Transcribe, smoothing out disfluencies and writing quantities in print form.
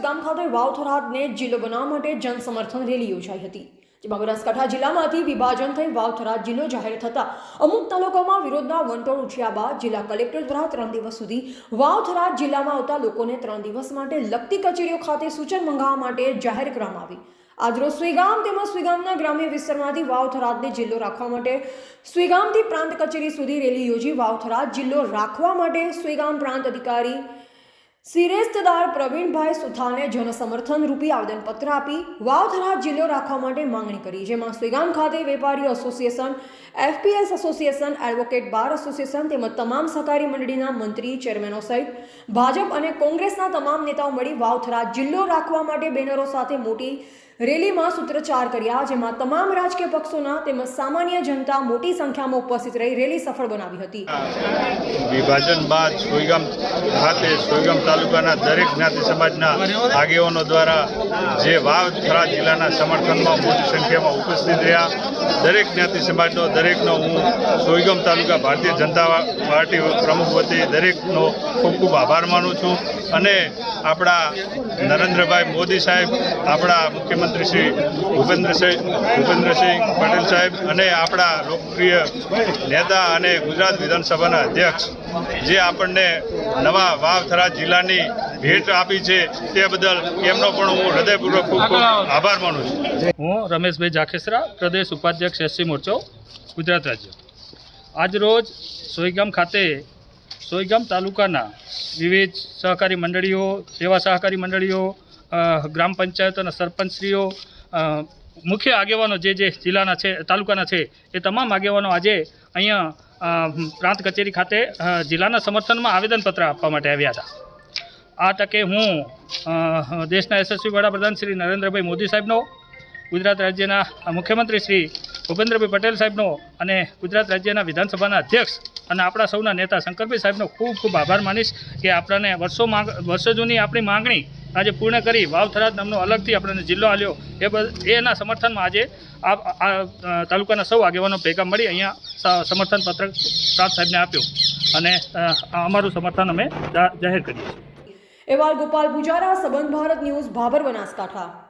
સુઈગામ ખાતે વાવ થરાદને જિલ્લો બનાવવા માટે જનસમર્થન રેલી યોજાઈ હતી, જેમાં બનાસકાંઠા જિલ્લામાંથી વિભાજન થઈ વાવ થરાદ જિલ્લો જાહેર થતા અમુક તાલુકામાં વિરોધના વંટોળ ઉઠ્યા બાદ જિલ્લા કલેક્ટર દ્વારા 3 દિવસ સુધી વાવ થરાદ જિલ્લામાં આવતા લોકોને 3 દિવસ માટે લગતી કચેરીઓ ખાતે સૂચન મંગાવવા માટે જાહેર કરવામાં આવી। આજરોજ સુઈગામ તેમજ સુઈગામના ગ્રામ્ય વિસ્તારમાંથી વાવ થરાદને જિલ્લો રાખવા માટે સુઈગામથી પ્રાંત કચેરી સુધી રેલી યોજી વાવ થરાદ જિલ્લો રાખવા માટે સુઈગામ પ્રાંત અધિકારી સિરેસ્તદાર પ્રવીણભાઈ સુથારને જનસમર્થન રૂપી આવેદનપત્ર આપી વાવ થરાદ જિલ્લો રાખવા માટે માંગણી કરી, જેમાં સુઈગામ ખાતે વેપારીઓ association, FPS association, advocate bar association તેમજ તમામ સહકારી મંડળીના મંત્રી, ચેરમેનો સહિત ભાજપ અને કોંગ્રેસના તમામ નેતાઓ મળી વાવ થરાદ જિલ્લો રાખવા માટે બેનરો સાથે મોટી રેલીમાં સૂત્રોચ્ચાર કર્યા, જેમાં તમામ રાજકીય પક્ષોના તેમજ સામાન્ય જનતા મોટી સંખ્યામાં ઉપસ્થિત રહી રેલી સફળ બનાવી હતી। વિભાજન બાદ સુઈગામ ખાતે સુઈગામ તાલુકાના દરેક જ્ઞાતિ સમાજના આગેવાનો દ્વારા જે વાવ થરાદ જિલ્લાના સમર્થનમાં મોટી સંખ્યામાં ઉપસ્થિત રહ્યા, દરેક જ્ઞાતિ સમાજનો દરેકનો હું સુઈગામ તાલુકા ભારતીય જનતા પાર્ટી પ્રમુખ વતી દરેકનો ખૂબ ખૂબ આભાર માનું છું। અને આપણા નરેન્દ્રભાઈ મોદી સાહેબ, આપણા મુખ્યમંત્રી શ્રી ભૂપેન્દ્રસિંહ પટેલ સાહેબ અને આપણા લોકપ્રિય નેતા અને ગુજરાત વિધાનસભાના અધ્યક્ષ જે આપણને નવા વાવ થરાદ જિલ્લાની ભેટ આપી છે તે બદલ એમનો પણ હું હૃદયપૂર્વક ખૂબ ખૂબ આભાર માનું છું। હું રમેશભાઈ જાખેસરા, પ્રદેશ ઉપાધ્યક્ષ એસસી મોરચો ગુજરાત રાજ્ય। આજરોજ સુઈગામ ખાતે સુઈગામ તાલુકાના વિવિધ સહકારી મંડળીઓ, સેવા સહકારી મંડળીઓ, ગ્રામ પંચાયતોના સરપંચશ્રીઓ, મુખ્ય આગેવાનો જે જિલ્લાના છે, તાલુકાના છે, એ તમામ આગેવાનો આજે અહીંયા પ્રાંત કચેરી ખાતે જિલ્લાના સમર્થનમાં આવેદનપત્ર આપવા માટે આવ્યા હતા। આ તકે હું દેશના યશસ્વી વડાપ્રધાન શ્રી નરેન્દ્રભાઈ મોદી સાહેબનો, ગુજરાત રાજ્યના મુખ્યમંત્રી શ્રી ભૂપેન્દ્રભાઈ પટેલ સાહેબનો અને ગુજરાત રાજ્યના વિધાનસભાના અધ્યક્ષ અને આપણા સૌના નેતા શંકરભાઈ સાહેબનો ખૂબ ખૂબ આભાર માનીશ કે આપણને વર્ષો જૂની આપણી માંગણી આજે પૂર્ણ કરી વાવ થરાદ નામનો અલગથી આપણને જિલ્લો આલ્યો એના સમર્થનમાં આજે આ તાલુકાના સૌ આગેવાનો ભેગા મળી અહીંયા સમર્થન પત્ર પ્રાંત સાહેબને આપ્યું અને અમારું સમર્થન અમે જાહેર કરીએ છીએ। એવા ગોપાલ પુજારા, સંબંધ ભારત ન્યૂઝ, ભાભર, બનાસકાંઠા।